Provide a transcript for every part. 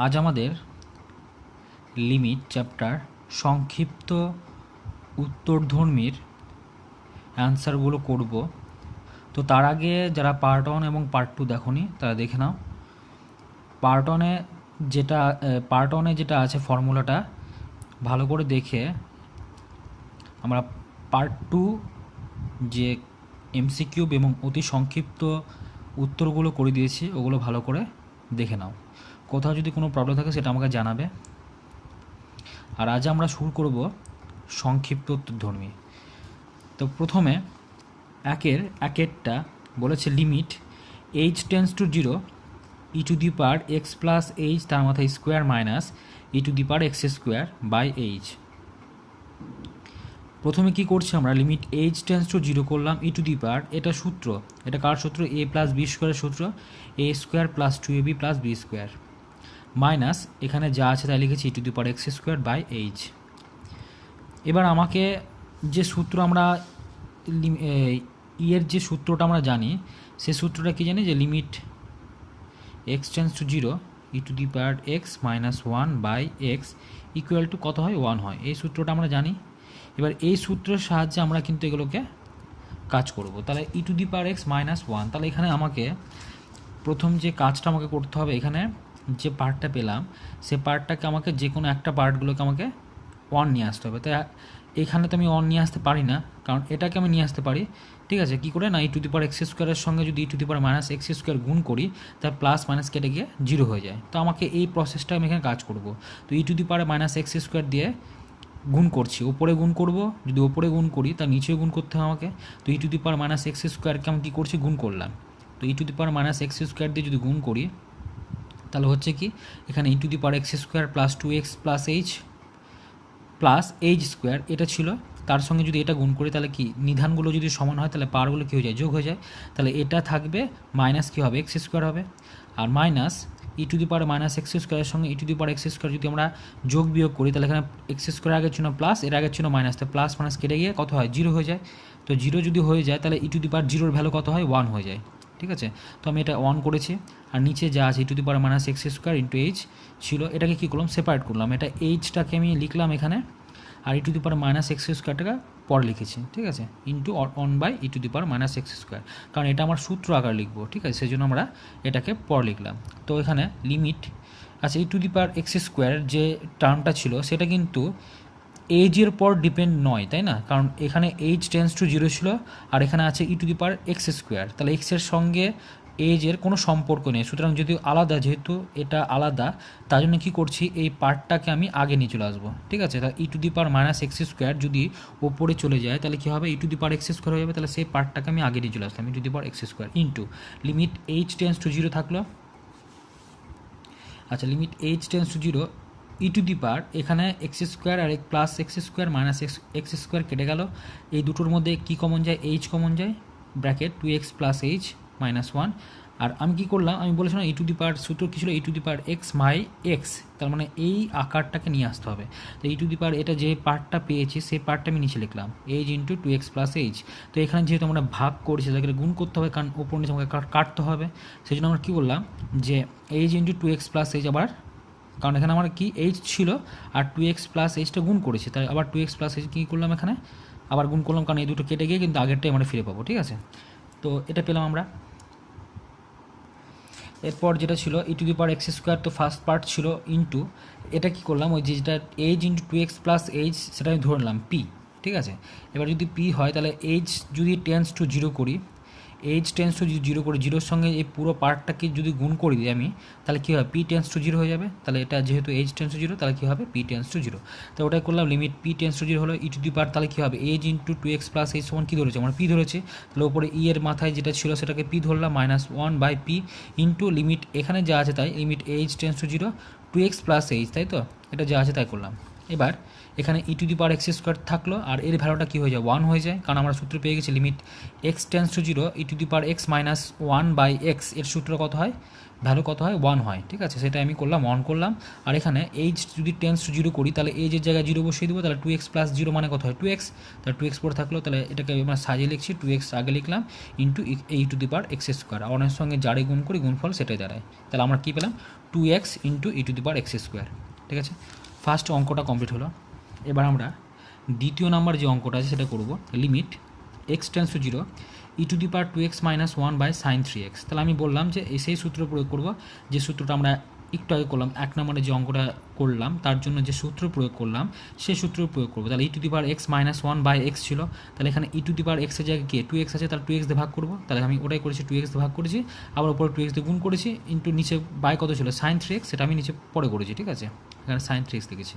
আজ আমাদের limit chapter সংক্ষিপ্ত উত্তরধর্মীর অ্যান্সারগুলো করব। তো তার আগে যারা পার্ট 1 এবং পার্ট 2 দেখোনি তারা দেখে নাও। পার্ট 1-এ যেটা আছে ফর্মুলাটা ভালো করে দেখে আমরা পার্ট 2 যে এমসিকিউ এবং অতি সংক্ষিপ্ত উত্তরগুলো করে দিয়েছি ওগুলো ভালো করে দেখে নাও। কোথাও যদি কোনো প্রবলেম থাকে সেটা আমাকে জানাবে। আর আজ আমরা শুরু করব সংক্ষিপ্ত উত্তরধর্মী। তো প্রথমে একেরটা বলেছে limit h tends to 0 e to the power x plus h তার মাথায় square minus e to the power x square by h। প্রথমে কি করছি আমরা লিমিট h টেন্স টু 0 করলাম e টু দি পাওয়ার, এটা সূত্র, এটা কার সূত্র? a প্লাস বি স্কোয়ারের সূত্র, a square plus 2ab plus b square minus এখানে যা আছে তাই লিখেছি e to the power x square by h। এবার আমাকে যে সূত্র আমরা এর যে সূত্রটা আমরা জানি সেই সূত্রটা কি জানি, যে limit x tends to 0 e to the power x minus 1 by x equal to কত হয়? 1 হয়। এই সূত্রটা আমরা জানি। এবার এই সূত্রের সাহায্যে আমরা কিন্তু এগুলোকে কাজ করব। তাহলে e to the power x minus 1, তাহলে এখানে আমাকে প্রথম যে কাজটা আমাকে করতে হবে, এখানে যে পার্টটা পেলাম সে পার্টটাকে আমাকে যে কোনো একটা পার্টগুলোকে আমাকে 1 নিয়ে আসতে হবে। তাই এখানে তো আমি 1 নিয়ে আসতে পারি না, কারণ এটাকে আমি নিয়ে আসতে পারি। ঠিক আছে, কী করে না, e to the power x স্কোয়ারের সঙ্গে যদি e to the power minus x square গুণ করি তার প্লাস মাইনাস কেটে গিয়ে 0 হয়ে যায়। তো আমাকে এই প্রসেসটা আমি এখানে কাজ করব। তো e to the power minus x square দিয়ে গুণ করছি, ওপরে গুণ করব, যদি ওপরে গুণ করি তার নিচেও গুণ করতে হবে আমাকে। তো e to the power minus x স্কোয়ারকে আমি কী করছি? গুণ করলাম। তো e to the power minus x square দিয়ে যদি গুণ করি তাহলে হচ্ছে কি, এখানে e to the power x square plus 2x plus h plus h square এটা ছিল, তার সঙ্গে যদি এটা গুণ করি তাহলে কি নিধানগুলো যদি সমান হয় তাহলে পাওয়ারগুলো কী হয়ে যায়? যোগ হয়ে যায়। তাহলে এটা থাকবে মাইনাস কী হবে? এক্স স্কোয়ার হবে। আর minus e to the power minus x স্কোয়ারের সঙ্গে e to the power x square যদি আমরা যোগ বিয়োগ করি তাহলে এখানে এক্স স্কোয়ার আগের জন্য প্লাস, এর আগের জন্য মাইনাস, তো প্লাস মাইনাস কেটে গিয়ে কত হয়? 0 হয়ে যায়। তো 0 যদি হয়ে যায় তাহলে e to the power 0-এর value কত হয়? 1 হয়ে যায়। ঠিক আছে, তো আমি এটা 1 করেছি। আর নিচে যা আছে e to the power minus x square into h ছিল, এটাকে কী করলাম? সেপারেট করলাম। এটা এইচটাকে আমি লিখলাম এখানে, আর e to the power minus x স্কোয়ারটাকে পরে লিখেছি। ঠিক আছে, into 1 by e to the power minus x square, কারণ এটা আমার সূত্র আকার লিখবো। ঠিক আছে, সেই জন্য আমরা এটাকে পরে লিখলাম। তো এখানে লিমিট আচ্ছা e to the power x square যে টার্মটা ছিল সেটা কিন্তু এইজের পর ডিপেন্ড নয়, তাই না? কারণ এখানে এইচ টেন্স টু 0 ছিল, আর এখানে আছে e to the power x square, তাহলে এক্সের সঙ্গে এজের কোনো সম্পর্ক নেই। সুতরাং যদি আলাদা, যেহেতু এটা আলাদা তার জন্য কী করছি, এই পার্টটাকে আমি আগে নিয়ে চলে আসবো। ঠিক আছে, তাহলে e to the power minus x square যদি ওপরে চলে যায় তাহলে কী হবে? E to the power x square হয়ে যাবে। তাহলে সেই পার্টটাকে আমি আগে নিয়ে চলে আসলাম, e to the power x square into limit h tends to 0 থাকলো। আচ্ছা, limit h tends to 0 e to the power এখানে এক্স স্কোয়ার আর plus x square minus x square কেটে গেল। এই দুটোর মধ্যে কী কমন যায়? এইচ কমন যায়, bracket 2x plus h minus 1। আর আমি কী করলাম, আমি বলেছিলাম ই টু দি পাওয়ার সূত্র কী ছিল? E to the power x minus x, তার মানে এই আকারটাকে নিয়ে আসতে হবে। তো ই টু দি পাওয়ার এটা যে পার্টটা পেয়েছি সেই পার্টটা আমি নিচে লিখলাম, H into 2x plus H. তো এখানে যেহেতু আমরা ভাগ করছি তাকে গুণ করতে হবে, কারণ ওপর নিচে আমাকে কাটতে হবে। সেই জন্য আমরা কী করলাম, যে H into 2x plus H, আবার কারণ এখানে আমার কি এইচ ছিল আর 2x প্লাস এইচটা গুণ করেছি, তাই আবার 2x প্লাস এইচ কী করলাম, এখানে আবার গুণ করলাম, কারণ এই দুটো কেটে গিয়ে কিন্তু আগেরটাই আমরা ফিরে পাবো। ঠিক আছে, তো এটা পেলাম আমরা। এরপর যেটা ছিল e to the power x square, তো ফার্স্ট পার্ট ছিল ইন্টু, এটা কী করলাম, ওই যেটা H into 2x plus H সেটা আমি ধরে নিলাম পি। ঠিক আছে, এবার যদি পি হয় তাহলে এইচ যদি টেন্স টু 0 করি, এইচ টেন্স টু 0 করে 0-এর সঙ্গে এই পুরো পার্টটাকে যদি গুণ করে দিই আমি, তাহলে কী হবে? পি টেন্স টু 0 হয়ে যাবে। তাহলে এটা যেহেতু এইচ টেন্স টু 0 তাহলে কী হবে? P tends to 0। তো ওটাই করলাম, লিমিট পি টেন্স টু 0 হলো ই টু দি পাওয়ার, তাহলে কী হবে? H into 2x plus H সমান কী ধরেছে? আমরা পি ধরেছে। তাহলে ওপরে ই এর মাথায় যেটা ছিল সেটাকে পি ধরলাম, minus 1 by p into limit এখানে যা আছে তাই, limit h tends to 0 2x plus h, তাই তো? এটা যা আছে তাই করলাম। এবার এখানে e to the power x square থাকলো, আর এর ভ্যালুটা কী হয়ে যায়? 1 হয়ে যায়, কারণ আমরা সূত্র পেয়ে গেছি limit x tends to 0 e to the power x minus 1 by x, এর সূত্র কত হয়? ভ্যালু কত হয়? 1 হয়। ঠিক আছে, সেটা আমি করলাম, 1 করলাম। আর এখানে এইচ যদি টেন্স টু 0 করি তাহলে এইচের জায়গায় 0 বসিয়ে দেবো, তাহলে 2x প্লাস 0 মানে কত হয়? 2x। তাহলে 2x পরে থাকলো, তাহলে এটাকে আমরা সাজিয়ে লিখছি, 2x আগে লিখলাম into e to the power x square, অনের সঙ্গে যারে গুণ করি গুণফল সেটাই দাঁড়ায়। তাহলে আমরা কী পেলাম? 2x into e to the power x square. ঠিক আছে, ফার্স্ট অঙ্কটা কমপ্লিট হলো। এবার আমরা দ্বিতীয় নাম্বার যে অঙ্কটা আছে সেটা করব। Limit x tends to 0 e to the power 2x - 1 by sine 3x। তাহলে আমি বললাম যে সেই সূত্র প্রয়োগ করব যে সূত্রটা আমরা একটু আগে করলাম, 1 নম্বরে যে অঙ্কটা করলাম তার জন্য যে সূত্র প্রয়োগ করলাম সেই সূত্র প্রয়োগ করবো। তাহলে e to the power x - 1 by x ছিল, তাহলে এখানে ই টু দি পাওয়ার এক্সের জায়গায় কে 2x আছে, তাহলে 2x দিয়ে ভাগ করবো। তাহলে আমি ওটাই করেছি, 2x দিয়ে ভাগ করেছি, আবার উপরে 2x দিয়ে গুণ করেছি, ইন্টু নিচে বাই কত ছিল সাইন 3x, সেটা আমি নিচে পরে করেছি। ঠিক আছে, এখানে সাইন 3x লিখেছি।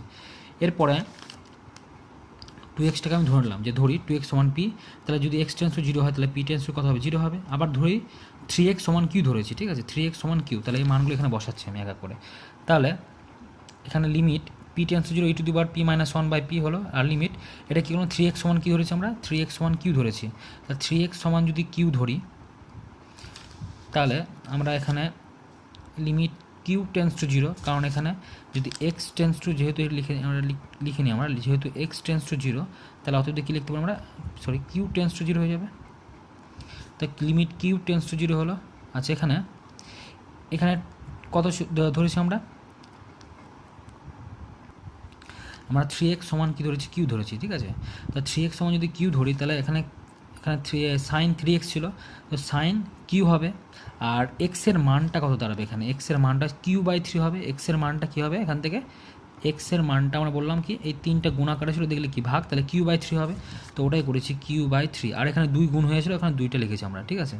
এরপরে 2xটাকে আমি ধরলাম যে ধরি 2x সমান p, তাহলে যদি x টেন্স টু 0 হয় তাহলে p টেন্স টু কত হবে 0 হবে। আবার ধরি 3x সমান q ধরেছি। ঠিক আছে, 3x সমান q, তাহলে এই মানগুলো এখানে বসাচ্ছি আমি এক এক করে। তাহলে এখানে limit p tends to 0 e to the power p - 1 by p হলো, আর লিমিট এটা কি হলো 3x সমান q ধরেছি আমরা, 3x সমান q ধরেছি। তাহলে 3x সমান যদি q ধরি তাহলে আমরা এখানে লিমিট q টেন্স টু 0, কারণ এখানে যদি x টেন্স টু, যেহেতু লিখে নিই আমরা, যেহেতু x টেন্স টু 0 তাহলে অতএব কী লিখতে পারবো আমরা, সরি q টেন্স টু 0 হয়ে যাবে। তো লিমিট q টেন্স টু 0 হলো। আচ্ছা, এখানে কত ধরেছি আমরা 3x সমান কী ধরেছি, q ধরেছি। ঠিক আছে, তো 3x সমান যদি q ধরি তাহলে এখানে সাইন 3x ছিল, তো সাইন q হবে। আর এক্সের মানটা কত দাঁড়াবে, এখানে এক্সের মানটা q/3 হবে। এক্সের মানটা কী হবে এখান থেকে, এক্সের মানটা আমরা বললাম কি এই 3টা গুণাকারে ছিল, দেখলে কি ভাগ, তাহলে q/3 হবে। তো ওটাই করেছি q/3, আর এখানে 2 গুণ হয়েছিল, এখানে 2টা লিখেছি আমরা। ঠিক আছে,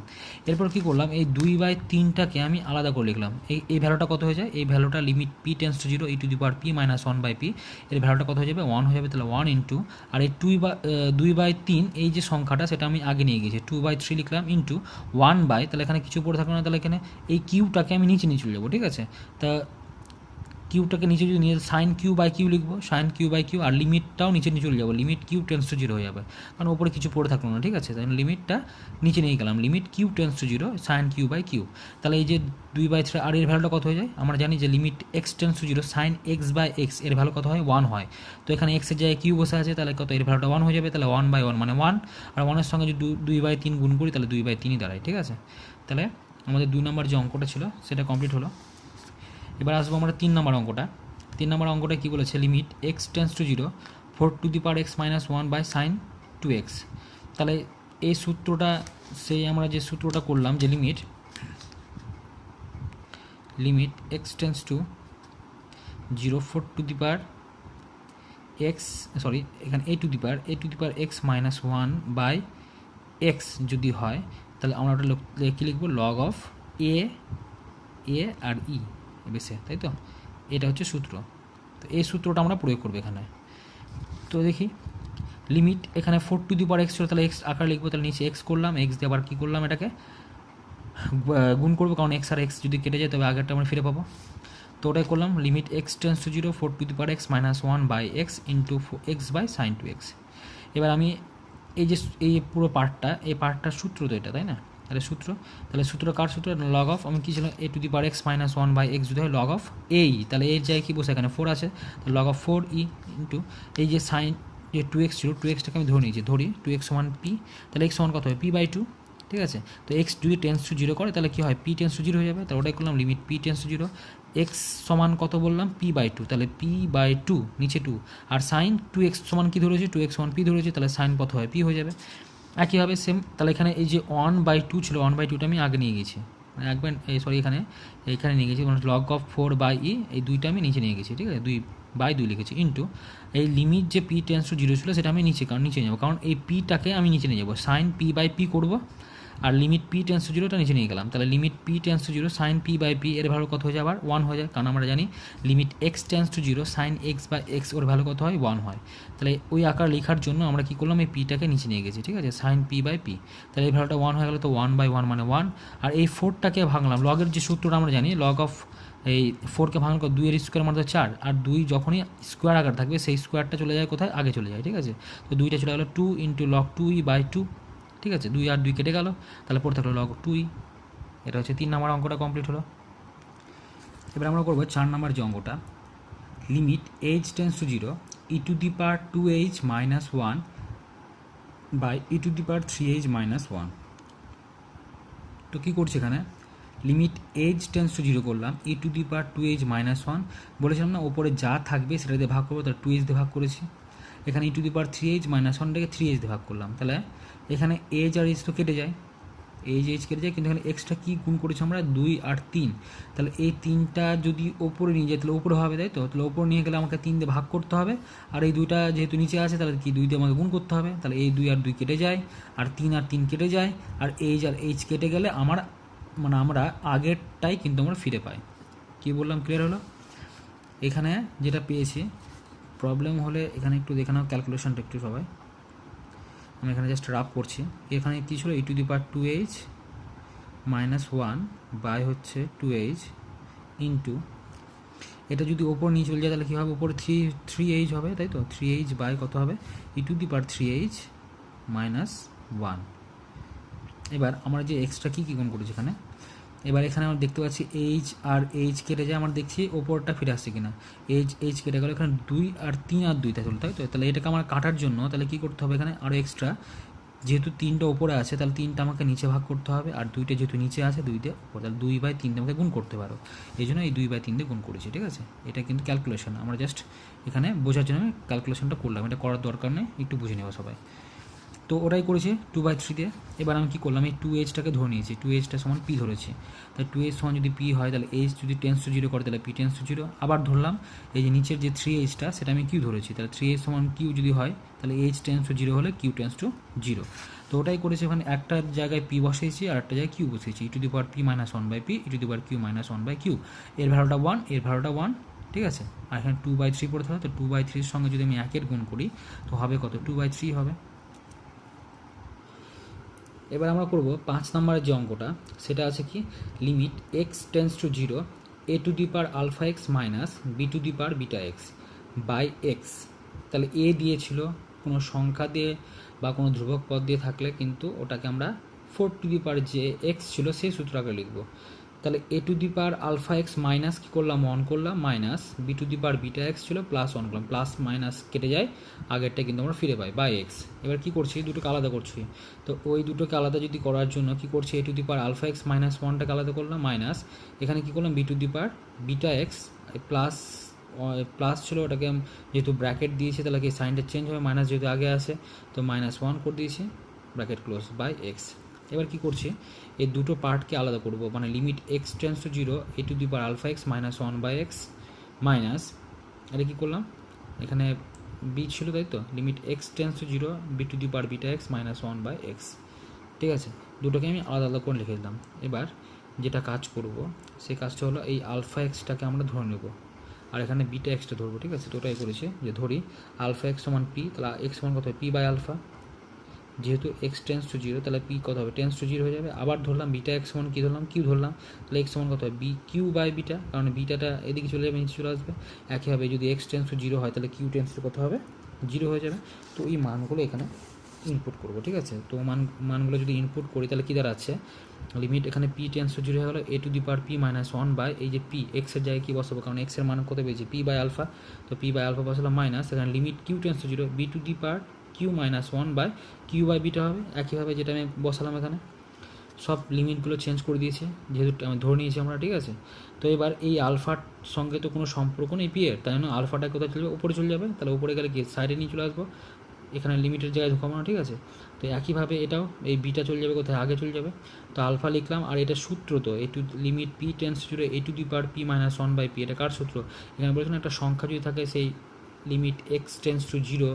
এরপর কি করলাম, এই 2/3টাকে আমি আলাদা করে লিখলাম। এই ভ্যালুটা কত হয়ে যায়, এই ভ্যালুটা limit p tends to 0 e to the power p - 1 by p, এর ভ্যালুটা কত হয়ে যাবে 1 হয়ে যাবে। তাহলে 1 ইন্টু, আর এই 2/3 এই যে সংখ্যাটা সেটা আমি আগে নিয়ে গেছি, 2/3 লিখলাম ইন্টু 1 বাই, তাহলে এখানে কিছু পড়ে থাকলো না, তাহলে এখানে এই কিউটাকে আমি নিচে নিয়ে চলে যাবো। ঠিক আছে, তা কিউটাকে নিচে যদি নিয়ে সাইন q/q লিখবো, সাইন q/q, আর লিমিটটাও নিচে নিয়ে চলে যাবো, লিমিট q টেন্স টু 0 হয়ে যাবে, কারণ ওপরে কিছু পড়ে থাকলো না। ঠিক আছে, তাই লিমিটটা নিচে নিয়ে গেলাম, limit q tends to 0 sine q/q। তাহলে এই যে 2/3, আর এর ভ্যালুটা কত হয়ে যায়, আমরা জানি যে limit x tends to 0 sine x/x, এর ভ্যালু কত হয় 1 হয়। তো এখানে x এর জায়গায় q বসে আছে, তাহলে কত, এর ভ্যালুটা 1 হয়ে যাবে। তাহলে 1/1 মানে 1, আর 1-এর সঙ্গে যদি 2/3 গুণ করি তাহলে 2/3ই দাঁড়ায়। ঠিক আছে, তাহলে আমাদের 2 নম্বর যে অঙ্কটা ছিল সেটা কমপ্লিট হলো। এবার আসবো আমরা 3 নম্বর অঙ্কটা। 3 নম্বর অঙ্কটা কী বলেছে, limit x tends to 0 4 to the power x - 1 by sine 2x। তাহলে এই সূত্রটা, সেই আমরা যে সূত্রটা করলাম যে limit x tends to 0 4 to the power x, sorry এখানে a to the power x - 1 by x যদি হয়, তাহলে আমরা ওটা কী লিখবো, লগ অফ a আর e বেসে, তাই তো, এটা হচ্ছে সূত্র। তো এই সূত্রটা আমরা প্রয়োগ করবো এখানে। তো দেখি লিমিট এখানে 4 টু দি পাওয়ার x ছিল, তাহলে x আকার লিখবো, তাহলে নিচে x করলাম, x দিয়ে আবার কী করলাম, এটাকে গুণ করবো, কারণ x আর x যদি কেটে যায় তবে আগেরটা আমরা ফিরে পাবো। তো ওটাই করলাম, limit x tends to 0 4 to the power x - 1 by x into x by sine 2x। এবার আমি এই পুরো পার্টটার সূত্র তো এটা, তাই না, তাহলে সূত্র কার সূত্র, লগ অফ, আমি কী ছিল a to the power x - 1 by x যদি হয় লগ অফ a, তাহলে এর জায়গায় কী বসে, এখানে 4 আছে, তো লগ অফ 4e ইন্টু এই যে সাইন যে 2x ছিল, 2xটাকে আমি ধরি 2x সমান p, তাহলে x সমান কত হবে p/2। ঠিক আছে, তো x যদি টেন্স টু 0 করে তাহলে কী হয়, p টেন্স টু 0 হয়ে যাবে। তাহলে ওটাই করলাম, limit p tends to 0 x সমান কত বললাম p/2, তাহলে p/2 নিচে 2, আর সাইন 2x সমান কী ধরেছি, 2x সমান p ধরেছি, তাহলে সাইন কত হয় p হয়ে যাবে। একইভাবে সেম, তাহলে এখানে এই যে 1/2 ছিল, 1/2টা আমি আগে নিয়ে গেছি, মানে সরি এখানে নিয়ে গেছি, মানে লগ অফ 4/e, এই দুইটা আমি নিচে নিয়ে গেছি। ঠিক আছে, 2/2 লিখেছি ইন্টু এই লিমিট যে p টেন্স টু 0 ছিল সেটা আমি নিচে নিয়ে যাবো, কারণ এই pটাকে আমি নিচে নিয়ে যাবো, সাইন p/p করবো, আর লিমিট p টেন্স টু 0টা নিচে নিয়ে গেলাম। তাহলে limit p tends to 0 sine p/p এর ভ্যালু কত হয়ে যায়, আবার 1 হয়ে যায়, কারণ আমরা জানি limit x tends to 0 sine x/x ওর ভ্যালু কত হয় 1 হয়। তাহলে ওই আকার লেখার জন্য আমরা কী করলাম, এই pটাকে নিচে নিয়ে গেছি। ঠিক আছে, সাইন p/p, তাহলে এই ভ্যালুটা 1 হয়ে গেল, তো 1/1 মানে 1, আর এই 4টাকে ভাঙলাম, লগের যে সূত্রটা আমরা জানি, লগ অফ এই 4কে ভাঙার পর 2 এর স্কোয়ার মানে 4, আর 2 যখনই স্কোয়ার আকার থাকবে সেই স্কোয়ারটা চলে যায় কোথায়, আগে চলে যায়। ঠিক আছে, তো 2টা চলে গেলো 2 ইন্টু লগ 2e/2। ঠিক আছে, 2 আর 2 কেটে গেল, তাহলে পড়ে থাকলো লগ 2e। এটা হচ্ছে 3 নম্বর অঙ্কটা কমপ্লিট হলো। এবার আমরা করবো 4 নম্বর যে অঙ্কটা, limit h tends to 0 e to the power 2h - 1 by e to the power 3h - 1। তো কী করছি এখানে, লিমিট এইচ টেন্স টু 0 করলাম, ই to the power 2h minus 1, বলেছিলাম না ওপরে যা থাকবে সেটা দিয়ে ভাগ করবো, তাহলে 2h দিয়ে ভাগ করেছি। এখানে e to the power 3h minus 1টাকে 3h দিয়ে ভাগ করলাম, তাহলে এখানে এইচ আর এইচ তো কেটে যায়, এইচ কেটে যায়, কিন্তু এখানে এক্সট্রা কী গুণ করেছি আমরা 2 আর 3, তাহলে এই 3টা যদি ওপরে নিয়ে যায় তাহলে ওপরে হবে, তাই তো, তাহলে ওপরে নিয়ে গেলে আমাকে 3 দিয়ে ভাগ করতে হবে, আর এই 2টা যেহেতু নিচে আছে তাহলে কি 2 দিয়ে আমাকে গুণ করতে হবে, তাহলে এই 2 আর 2 কেটে যায়, আর 3 কেটে যায়, আর এইচ কেটে গেলে আমরা আগেরটাই কিন্তু আমরা ফিরে পাই। কী বললাম, ক্লিয়ার হলো? এখানে যেটা পেয়েছি, প্রবলেম হলে এখানে একটু দেখে নাও ক্যালকুলেশনটা একটু সবাই, আমি এখানে জাস্ট রাফ করছি। এখানে কী ছিল, e to the power 2h minus 1 by হচ্ছে 2h ইন্টু, এটা যদি ওপর নিয়ে চলে যায় তাহলে কী হবে, ওপরে 3h হবে, তাই তো, 3h বাই কত হবে, e to the power 3h minus 1। এবার আমরা যে এক্সট্রা কী গুণ করেছি এখানে, এবার এখানে আমরা দেখতে পাচ্ছি এইচ আর এইচ কেটে যায়, আমরা দেখছি ওপরটা ফিরে আসছে কিনা, এইচ কেটে গেল, এখানে 2 আর 3 আর 2 তাই তো, তাহলে এটাকে আমার কাটার জন্য তাহলে কী করতে হবে, এখানে আরও এক্সট্রা, যেহেতু 3টা ওপরে আছে তাহলে 3টা আমাকে নিচে ভাগ করতে হবে, আর 2টা যেহেতু নিচে আছে 2টা ওপরে, তাহলে 2/3 আমাকে গুণ করতে পারো, এই জন্য এই 2/3 দিয়ে গুণ করেছি, ঠিক আছে। এটা কিন্তু ক্যালকুলেশন, আমরা জাস্ট এখানে বোঝার জন্য ক্যালকুলেশনটা করলাম, এটা করার দরকার নেই, একটু বুঝে নেওয়া সবাই। তো ওটাই করেছি 2/3 দিয়ে। এবার আমি কী করলাম, এই 2hটাকে ধরে নিয়েছি, 2hটা সমান p ধরেছি, তাহলে 2h সমান যদি p হয় তাহলে h যদি টেন্স টু 0 করে তাহলে p টেন্স টু 0, আবার ধরলাম এই যে নিচের যে 3hটা সেটা আমি q ধরেছি, তাহলে 3h সমান q যদি হয় তাহলে h টেন্স টু 0 হলে q টেন্স টু 0। তো ওটাই করেছি, ওখানে একটা জায়গায় p বসিয়েছি আর একটা জায়গায় q বসিয়েছি, e to the power p minus 1/p, e to the power q minus 1/q, এর ভ্যালুটা 1, এর ভ্যালুটা 1, ঠিক আছে। আর এখানে 2/3 পড়তে হবে, তো 2/3 সঙ্গে যদি আমি 1 গুণ করি তো হবে কত, 2/3 হবে। এবার আমরা করব 5 নম্বরের যে অঙ্কটা, সেটা আছে কি, limit x tends to 0 a to the power alpha x minus b to the power beta x by x. তাহলে এ দিয়েছিল, কোনো সংখ্যা দিয়ে বা কোনো ধ্রুবক পদ দিয়ে থাকলে কিন্তু ওটাকে আমরা 4 টু দি পাওয়ার যে এক্স ছিল সেই সূত্রটাকে লিখব। তাহলে a to the power alpha x minus কী করলাম, 1 করলাম, minus b to the power beta x ছিল প্লাস 1 করলাম, প্লাস মাইনাস কেটে যায়, আগেরটা কিন্তু আমরা ফিরে পাই বাই এক্স। এবার কী করছি, দুটোকে আলাদা করছি, তো ওই দুটোকে আলাদা যদি করার জন্য কী করছি, a to the power alpha x minus 1টাকে আলাদা করলাম, মাইনাস এখানে কী করলাম, b to the power beta x plus ছিল, ওটাকে যেহেতু ব্র্যাকেট দিয়েছে তাহলে কি সাইনটা চেঞ্জ হবে, মাইনাস যেহেতু আগে আসে তো -1 করে দিয়েছি, ব্র্যাকেট ক্লোজ বাই এক্স। এবার কী করছি, এই দুটো পার্টকে আলাদা করব, মানে limit x tends to 0 a to the power alpha x minus 1/x minus, এটা কী করলাম, এখানে বি ছিল তাই তো, limit x tends to 0 b to the power beta x minus 1/x, ঠিক আছে। দুটোকে আমি আলাদা আলাদা করে লিখে দিলাম। এবার যেটা কাজ করব সেই কাজটা হলো এই আলফা এক্সটাকে আমরা ধরে নেব, আর এখানে বিটা এক্সটা ধরবো, ঠিক আছে। তো ওটাই করেছি যে ধরি আলফা এক্স সমান পি, তাহলে এক্স সমান কত হবে, পি বাই আলফা, যেহেতু এক্স টেন্স টু 0 তাহলে পি কত হবে, টেন্স টু 0 হয়ে যাবে। আবার ধরলাম বিটা এক্স সমান কী ধরলাম, কিউ ধরলাম, তাহলে এক্স সমান কত হবে, বি কিউ বাই বিটা, কারণ বিটাটা এদিকে চলে যাবে, নিচে চলে আসবে। একইভাবে যদি এক্স টেন্স টু 0 হয় তাহলে কিউ টেন্স টু কত হবে, 0 হয়ে যাবে। তো এই মানগুলো এখানে ইনপুট করবো, ঠিক আছে। তো মানগুলো যদি ইনপুট করি তাহলে কী দাঁড়াচ্ছে, লিমিট এখানে পি টেন্স টু 0 হয়ে গেলো a to the power p minus 1 by এই যে পি এক্সের জায়গায় কী বসাবো, কারণ এক্সের মান কত পেয়েছি, পি বাই আলফা, তো পি বাই আলফা বসালাম মাইনাস, এখানে limit q tends to 0 b to the power q minus 1 by q by beta হবে। একইভাবে যেটা আমি বসালাম এখানে সব লিমিটগুলো চেঞ্জ করে দিয়েছে, যেহেতু আমি ধরে নিয়েছি আমরা, ঠিক আছে। তো এবার এই আলফার সঙ্গে তো কোনো সম্পর্ক নেই পি এর, তাই জন্য আলফাটা কোথায় চলে যাবে, উপরে চলে যাবে, তাহলে উপরে গেলে কি সাইডে নিয়ে চলে আসবো, এখানে লিমিটের জায়গায় ঢুকাবো না, ঠিক আছে। তো একইভাবে এটাও এই বিটা চলে যাবে কোথায়, আগে চলে যাবে, তো আলফা লিখলাম। আর এটা সূত্র তো a to limit p tends to a to the power p minus 1/p, এটা কার সূত্র, এখানে বলেছেন একটা সংখ্যা যদি থাকে সেই limit x tends to 0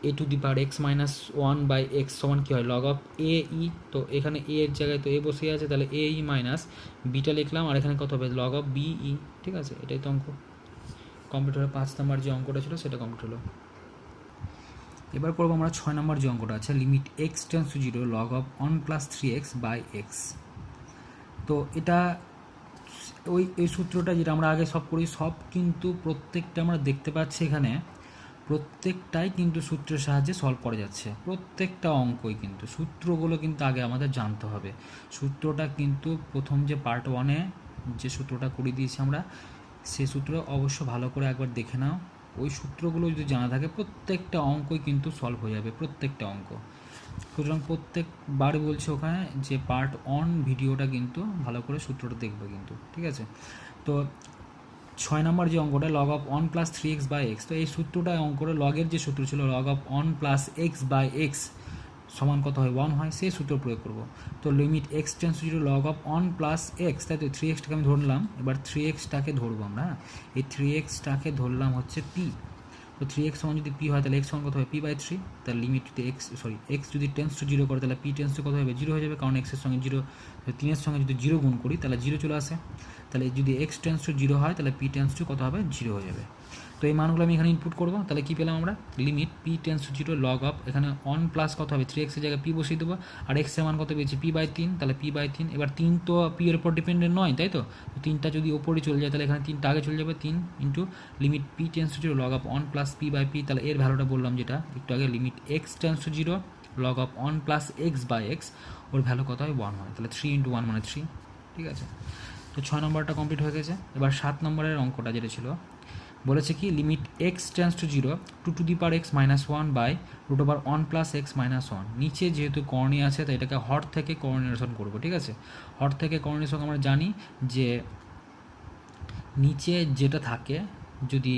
a to the power x minus 1/x সমান কী হয়, লগ অফ এ ই, তো এখানে এ এর জায়গায় তো এ বসে আছে, তাহলে এ ই মাইনাস বিটা লিখলাম, আর এখানে কত হবে, লগ অফ বি ই, ঠিক আছে। এটাই তো অঙ্ক কমপ্লিট হলো, 5 নম্বর যে অঙ্কটা ছিল সেটা কমপ্লিট হলো। এবার করবো আমরা 6 নম্বর যে অঙ্কটা আছে, limit x tends to 0 log of 1 + 3x by x. তো এটা ওই সূত্রটা যেটা আমরা আগে সব করি, সব কিন্তু প্রত্যেকটা আমরা দেখতে পাচ্ছি এখানে প্রত্যেকটাই কিন্তু সূত্রের সাহায্যে সলভ করা যাচ্ছে, প্রত্যেকটা অঙ্কই কিন্তু সূত্রগুলো কিন্তু আগে আমাদের জানতে হবে। সূত্রটা কিন্তু প্রথম যে পার্ট 1-এ যে সূত্রটা করে দিয়েছি আমরা, সেই সূত্র অবশ্য ভালো করে একবার দেখে নাও, ওই সূত্রগুলো যদি জানা থাকে প্রত্যেকটা অঙ্কই কিন্তু সলভ হয়ে যাবে, প্রত্যেকটা অঙ্ক। সুতরাং প্রত্যেকবার বলছে ওখানে যে পার্ট অন ভিডিওটা কিন্তু ভালো করে সূত্রটা দেখবে কিন্তু, ঠিক আছে। তো 6 নম্বর যে অঙ্কটা log of 1 plus 3x by x, তো এই সূত্রটা অঙ্কটা লগের যে সূত্র ছিল log of 1 plus x by x সমান কত হয় 1 হয়, সেই সূত্র প্রয়োগ করব। তো limit x tends to 0 log of 1 plus x, তাই তো 3xটাকে আমি ধরলাম, এবার 3xটাকে ধরবো আমরা, এই 3xটাকে ধরলাম হচ্ছে পি। তো 3x সমান যদি পি হয় তাহলে x সমান কত হবে p/3, তার লিমিট যদি x যদি টেন্স টু 0 করে তাহলে p টেন্স টু কত হবে 0 হয়ে যাবে, কারণ x এর সঙ্গে 0, 3 এর সঙ্গে যদি 0 গুণ করি তাহলে 0 চলে আসে, তাহলে যদি x টেন্স টু 0 হয় তাহলে p টেন্স টু কত হবে 0 হয়ে যাবে। তো এই মানগুলো আমি এখানে ইনপুট করবো, তাহলে কী পেলাম আমরা, limit p tends to 0 log of এখানে 1 প্লাস কত হবে 3x এর জায়গায় p বসিয়ে দেবো, আর x এর মান কত পেয়েছি p/3, তাহলে p/3, এবার 3 তো p এর উপর ডিপেন্ডেন্ট নয়, তাই তো 3টা যদি ওপরে চলে যায় তাহলে এখানে 3টা আগে চলে যাবে, 3 into limit p tends to 0 log of 1 plus p/p, তাহলে এর ভ্যালুটা বললাম যেটা একটু আগে, limit x tends to 0 log of 1 plus x by x, ওর ভ্যালু কত হয় 1 হয়, তাহলে 3 × 1 মানে 3, ঠিক আছে। তো 6 নম্বরটা কমপ্লিট হয়ে গেছে। এবার 7 নম্বরের অঙ্কটা যেটা ছিল বলেছে কি limit x tends to 0 to the power x minus 1 by root over 1 plus x minus 1, নিচে যেহেতু কর্ণী আছে তাই এটাকে হর থেকে কোঅর্ডিনেশন করবো, ঠিক আছে। হর থেকে কোঅর্ডিনেশন আমরা জানি যে নিচে যেটা থাকে যদি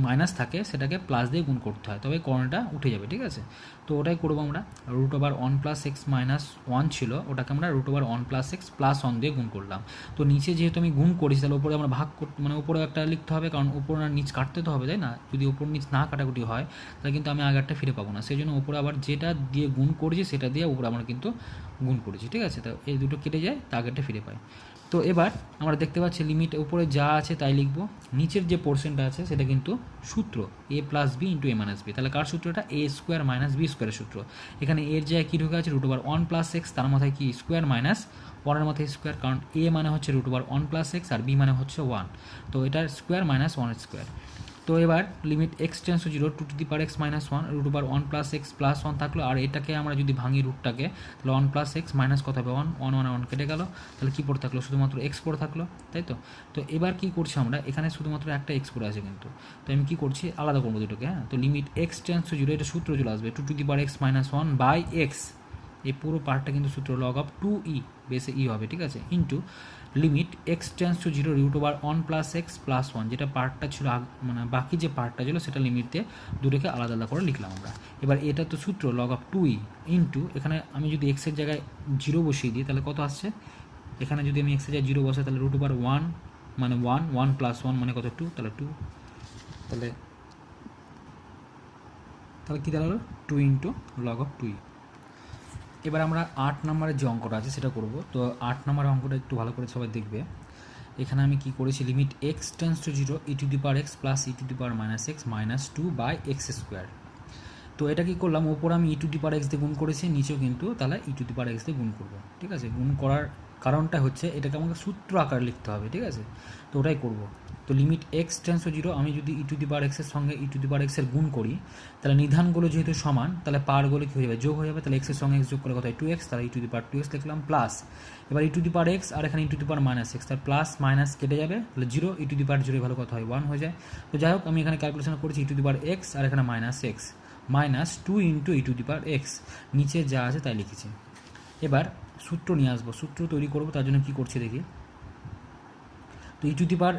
মাইনাস থাকে সেটাকে প্লাস দিয়ে গুণ করতে হয়, তবে কোণটা উঠে যাবে, ঠিক আছে। তো ওটাই করবো আমরা, root over 1 plus x minus 1 ছিল, ওটাকে আমরা root over 1 plus x plus 1 দিয়ে গুণ করলাম। তো নিচে যেহেতু আমি গুণ করেছি তাহলে উপরে আমরা ভাগ করতে, মানে উপরে একটা লিখতে হবে, কারণ উপর আর নিচ কাটতে তো হবে, তাই না। যদি উপর নিচ না কাটাকুটি হয় তাহলে কিন্তু আমি আগেরটা ফিরে পাবো না, সেই জন্য উপরে আবার যেটা দিয়ে গুণ করেছি সেটা দিয়ে উপরে আমরা কিন্তু গুণ করেছি, ঠিক আছে। তো এই দুটো কেটে যায়, তা আগেরটা ফিরে পাই। তো এবার আমরা দেখতে পাচ্ছি লিমিট উপরে যা আছে তাই লিখবো, নিচের যে পোর্শনটা আছে সেটা কিন্তু সূত্র a plus b into a minus b, তাহলে কার সূত্র এটা a স্কোয়ার মাইনাস বি স্কোয়ারের সূত্র। এখানে এর জায়গায় কী ঢুকে আছে রুট ওভার 1 প্লাস এক্স, তার মাথায় কি স্কোয়ার মাইনাস 1-এর মাথায় স্কোয়ার, কারণ a মানে হচ্ছে রুট ওভার 1 প্লাস এক্স আর b মানে হচ্ছে 1, তো এটার স্কোয়ার মাইনাস 1 স্কোয়ার। তো এবার limit x tends to 0 to the power x minus 1 root over 1 plus x plus 1 থাকলো, আর এটাকে আমরা যদি ভাঙি রুটটাকে তাহলে 1 প্লাস এক্স মাইনাস কত হবে 1, 1 কেটে গেল, তাহলে কী পড়ে থাকলো শুধুমাত্র এক্স পড়ে থাকলো, তাই তো। তো এবার কী করছি আমরা, এখানে শুধুমাত্র একটা এক্স পড়ে আছে কিন্তু, তো আমি কী করছি আলাদা করবো দুটোকে, হ্যাঁ। তো লিমিট এক্স টেন্স টু 0 এটা সূত্র চলে আসবে to the power x minus 1 by x, এই পুরো পার্টটা কিন্তু সূত্র লগ অফ 2e বেসে ই হবে, ঠিক আছে, into limit x tends to 0 root over 1 plus x plus 1, যেটা পার্টটা ছিল মানে বাকি যে পার্টটা ছিল সেটা লিমিট দিয়ে দুটোকে আলাদা আলাদা করে লিখলাম আমরা। এবার এটা তো সূত্র লগ অফ 2e ইন্টু এখানে আমি যদি এক্সের জায়গায় 0 বসিয়ে দিই তাহলে কত আসছে, এখানে যদি আমি এক্সের জায়গায় 0 বসাই তাহলে রুট ওভার 1 মানে 1 প্লাস 1 মানে কত 2, তাহলে 2, তাহলে কী দাঁড়ালো 2 ইন্টু লগ অফ 2e। এবার আমরা 8 নম্বরের যে অঙ্কটা আছে সেটা করব। তো 8 নম্বরের অঙ্কটা একটু ভালো করে সবাই দেখবে। এখানে আমি কি করেছি limit x tends to 0 e to the power x plus e to the power minus x minus 2 by x square. তো এটা কী করলাম, ওপর আমি ই টু দি পাওয়ার এক্স দিয়ে গুণ করেছি, নিচেও কিন্তু তাহলে e to the power x দিয়ে গুণ করবো, ঠিক আছে। গুণ করার কারণটা হচ্ছে এটাকে আমাকে সূত্র আকার লিখতে হবে, ঠিক আছে। তো ওটাই করব। তো লিমিট এক্স টেন্স টু 0 আমি যদি ই টু দি পাওয়ার এক্সের সঙ্গে ই টু দি পাওয়ার এক্সের গুণ করি তাহলে নিধানগুলো যেহেতু সমান তাহলে পাওয়ারগুলো কী হয়ে যাবে যোগ হয়ে যাবে, তাহলে এক্সের সঙ্গে এক্স যোগ করে কত হয় 2x, তাহলে e to the power 2x লিখলাম প্লাস, এবার ই টু দি পাওয়ার এক্স আর এখানে e to the power minus x, তার প্লাস মাইনাস কেটে যাবে, তাহলে 0 ই টু দি পাওয়ার 0 ভালো কত হয় 1 হয়ে যায়। তো যাই হোক আমি এখানে ক্যালকুলেশন করেছি ই টু দি পাওয়ার এক্স আর এখানে minus x minus 2 into e to the power x, নিচে যা আছে তাই লিখেছি। এবার সূত্র নিয়ে আসবো, সূত্র তৈরি করবো, তার জন্য কী করছি দেখি। তো ই টু দি পাওয়ার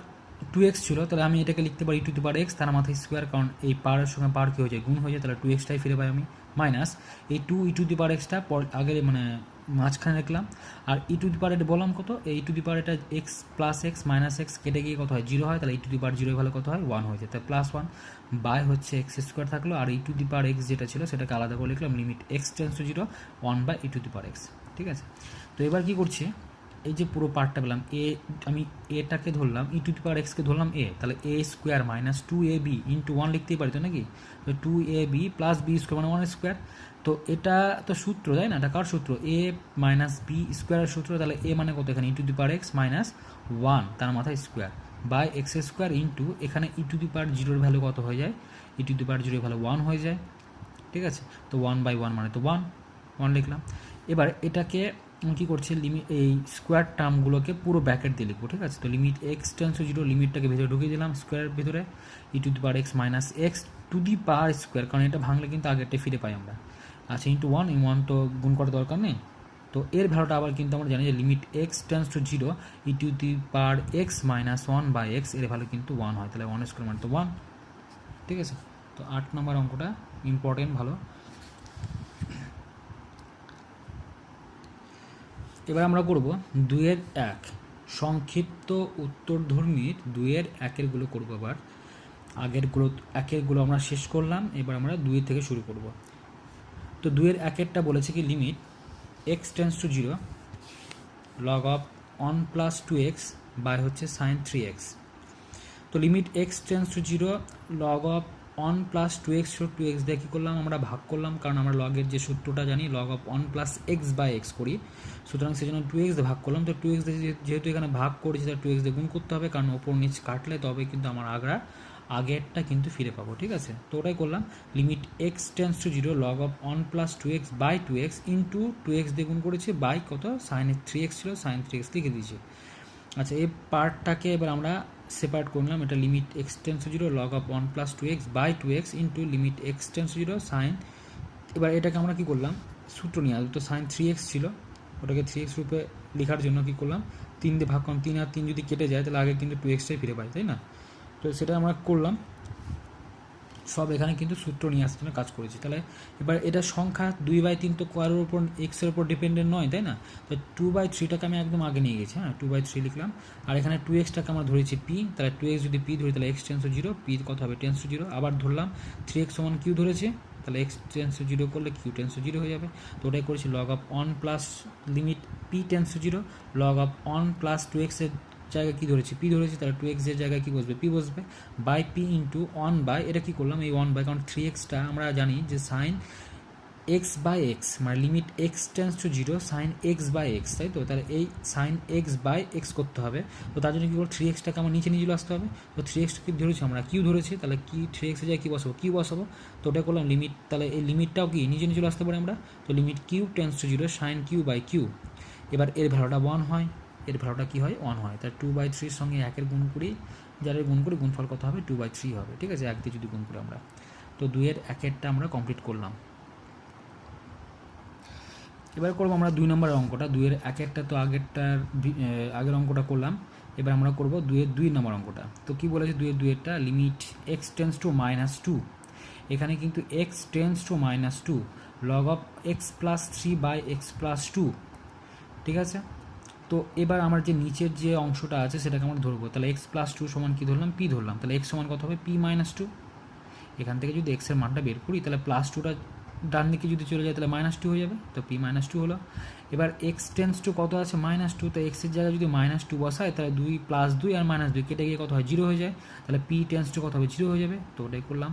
2x ছিল, তাহলে আমি এটাকে লিখতে পারি ই টু দি পাওয়ার এক্স তার মাথায় স্কোয়ার, কারণ এই পাওয়ারের সঙ্গে পাওয়ার কী হয়ে যায় গুণ হয়ে যায়, তাহলে 2xটাই ফিরে পাই আমি, মাইনাস এই 2 ই টু দি পাওয়ার এক্সটা আগে মানে মাঝখানে রাখলাম, আর ই টু দি পাওয়ার এটা বললাম কত, এই ই টু দি পাওয়ার এটা x plus x minus x কেটে গিয়ে কত হয় 0 হয়, তাহলে ই টু দি পাওয়ার 0 ভালো কত হয় 1 হয়ে যায়, তাই প্লাস 1 বাই হচ্ছে এক্স স্কোয়ার থাকলো, আর e to the power x যেটা ছিল সেটাকে আলাদা করে লিখলাম limit x tends to 0 1 by e to the power x, ঠিক আছে। তো এবার কী করছি, এই যে পুরো পার্টটা পেলাম আমি এটাকে ধরলাম ই টু দি পাওয়ার এক্সকে ধরলাম তাহলে এ স্কোয়ার মাইনাস 2ab ইন্টু 1 লিখতেই পারি তো নাকি, তো 2ab প্লাস বি স্কোয়ার মানে 1 স্কোয়ার। তো এটা তো সূত্র তাই না, এটা কার সূত্র এ মাইনাস বি স্কোয়ারের সূত্র, তাহলে এ মানে কত এখানে e to the power x minus 1 তার মাথায় square by x square into এখানে e to the power 0-এর value কত হয়ে যায়, ই টু দি পাওয়ার 0-এর ভ্যালু 1 হয়ে যায়, ঠিক আছে। তো 1/1 মানে তো 1 লিখলাম। এবার এটাকে কী করছি এই স্কোয়ার টার্মগুলোকে পুরো ব্র্যাকেট দিয়ে লিখবো, ঠিক আছে। তো লিমিট এক্স টেন্স টু 0 লিমিটটাকে ভেতরে ঢুকিয়ে দিলাম স্কোয়ারের ভিতরে, e to the power x minus x to the power square, কারণ এটা ভাঙলে কিন্তু আগেরটা ফিরে পাই আমরা, আচ্ছা ইন্টু ওয়ান, এই ওয়ান তো গুণ করার দরকার নেই। তো এর ভ্যালুটা আবার কিন্তু আমরা জানি যে limit x tends to zero e to the power x minus one by x, এর ভ্যালু কিন্তু ওয়ান হয়, তাহলে ওয়ান স্কোয়ার মানে তো ওয়ান। ঠিক আছে, তো 8 নম্বর অঙ্কটা ইম্পর্টেন্ট, ভালো। এবার আমরা করব 2-এর 1 সংক্ষিপ্ত উত্তরধর্মীর 2-এর 1-এরগুলো করবো। আবার আগেরগুলো 1-এরগুলো আমরা শেষ করলাম, এবার আমরা 2 থেকে শুরু করব। তো 2-এর 1-এরটা বলেছে কি limit x tends to zero log of 1 plus 2x by হচ্ছে সাইন 3x। তো limit x tends to zero log of 1 plus 2x, 2x দিয়ে কী করলাম আমরা ভাগ করলাম, কারণ আমরা লগের যে সূত্রটা জানি log of 1 plus x by x করি, সুতরাং সেই জন্য 2x দিয়ে ভাগ করলাম। তো 2x দিয়ে যেহেতু এখানে ভাগ করেছি, তাহলে 2x দিয়ে গুণ করতে হবে, কারণ ওপর নিচ কাটলে তবে কিন্তু আমার আগেরটা কিন্তু ফিরে পাবো। ঠিক আছে, তো ওটাই করলাম। Limit x tends to zero log of 1 plus 2x by 2x into 2x দিয়ে গুণ করেছি বাই কত সাইন 3x ছিল, সাইন 3x লিখে দিয়েছি। আচ্ছা এই পার্টটাকে এবার আমরা সেপারেট করলাম, এটা limit x tends to zero log of 1 plus 2x by 2x into limit x tends to zero sine, এবার এটাকে আমরা কী করলাম সূত্র নিয়ে আসবো। তো সাইন 3x ছিল, ওটাকে 3x রূপে লেখার জন্য কী করলাম 3 দিয়ে ভাগ করলাম, 3 আর 3 যদি কেটে যায় তাহলে আগে কিন্তু 2xটাই ফিরে পাই, তাই না? তো সেটা আমরা করলাম সব, এখানে কিন্তু সূত্র নিয়ে আসার জন্য কাজ করেছি। তাহলে এবার এটা সংখ্যা 2/3 তো কারোর উপর এক্সের উপর ডিপেন্ডেন্ট নয়, তাই না? তো 2/3টাকে আমি একদম আগে নিয়ে গেছি, হ্যাঁ 2/3 লিখলাম। আর এখানে 2xটাকে আমরা ধরেছি পি, তাহলে 2x যদি পি ধরি তাহলে x tends to zero, P কত হবে টেন্স টু জিরো। আবার ধরলাম 3x সমান কিউ ধরেছে, তাহলে এক্স টেন্স টু জিরো করলে কিউ টেন্স টু জিরো হয়ে যাবে। তো ওটাই করেছি log of 1 plus limit p tends to zero log of 1 plus 2x এর জায়গায় কী ধরেছি পি ধরেছি, তাহলে 2x এর জায়গায় কী বসবে পি বসবে, বাই পি ইন্টু 1 বাই, এটা কী করলাম এই 1 বাই, কারণ 3xটা আমরা জানি যে সাইন এক্স বাই এক্স মানে limit x tends to zero sine x by x, তাই তো? তাহলে এই সাইন এক্স বাই এক্স করতে হবে। তো তার জন্য কী করবো 3xটাকে আমার নিচে নিয়ে আসতে হবে। তো 3xটাকে ধরেছি আমরা কিউ ধরেছি, তাহলে কি 3x এর জায়গায় কী বসাবো কিউ বসাবো। তো ওটা করলাম লিমিট, তাহলে এই লিমিটটাও কি নিচে নিয়ে আসতে পারি আমরা। তো limit q tends to zero sine q by q, এবার এর ভ্যালুটা 1 হয়, এর ভ্যালুটা কী হয় 1 হয়। তার 2/3 সঙ্গে 1-এর গুণ করি, যার গুণ করি গুণফল কত হবে 2/3 হবে। ঠিক আছে, 1 দিয়ে যদি গুণ করি আমরা। তো 2-এর 1-এরটা আমরা কমপ্লিট করলাম। এবার করবো আমরা 2 নম্বরের অঙ্কটা। 2-এর 1-এরটা তো আগের অঙ্কটা করলাম, এবার আমরা করবো 2-এর 2 নম্বর অঙ্কটা। তো কী বলেছে 2-এর 2-এরটা লিমিট এক্স টেন্স টু -2, এখানে কিন্তু x tends to -2 log of x plus 3 by x plus 2। ঠিক আছে, তো এবার আমার যে নিচের যে অংশটা আছে সেটাকে আমরা ধরবো। তাহলে এক্স প্লাস 2 সমান কী ধরলাম পি ধরলাম, তাহলে এক্স সমান কত হবে p-2। এখান থেকে যদি এক্সের মানটা বের করি তাহলে প্লাস 2টা ডান দিকে যদি চলে যায় তাহলে -2 হয়ে যাবে, তো p-2 হলো। এবার এক্স টেন্স টু কত আছে -2, তো এক্সের জায়গায় যদি -2 বসায় তাহলে 2 + 2 আর -2 কেটে গিয়ে কত হয় 0 হয়ে যায়, তাহলে p টেন্স টু কত হবে 0 হয়ে যাবে। তো ওটাই করলাম,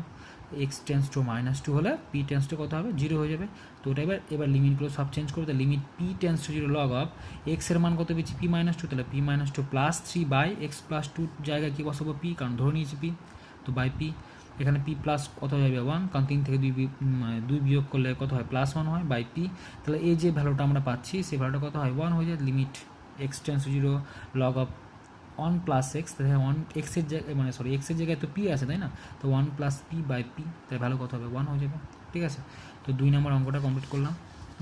এক্স টেন্স টু -2 হলে পি টেন্স টু কত হবে 0 হয়ে যাবে। তো ওটা এবার লিমিটগুলো সব চেঞ্জ করবে, তাহলে limit p tends to 0 log of এক্সের মান কত পেয়েছি p-2, তাহলে p-2 plus 3 by x plus 2 জায়গায় কী বসাবো পি, কারণ ধরে নিয়েছি পি, তো বাই পি। এখানে পি প্লাস কত হয়ে যাবে 1, কারণ 3 থেকে 2 বিয়োগ করলে কত হয় +1 হয় বাই পি। তাহলে এই যে ভ্যালুটা আমরা পাচ্ছি সেই ভ্যালুটা কত হয় 1 হয়ে যায়। Limit x tends to 0 log of 1 plus x, তাহলে 1 এক্সের জায়গায় এক্সের জায়গায় তো পি আছে তাই না, তো 1 প্লাস পি বাই পি, তাহলে ভ্যালু কত হবে 1 হয়ে যাবে। ঠিক আছে, তো 2 নম্বর অঙ্কটা কমপ্লিট করলাম।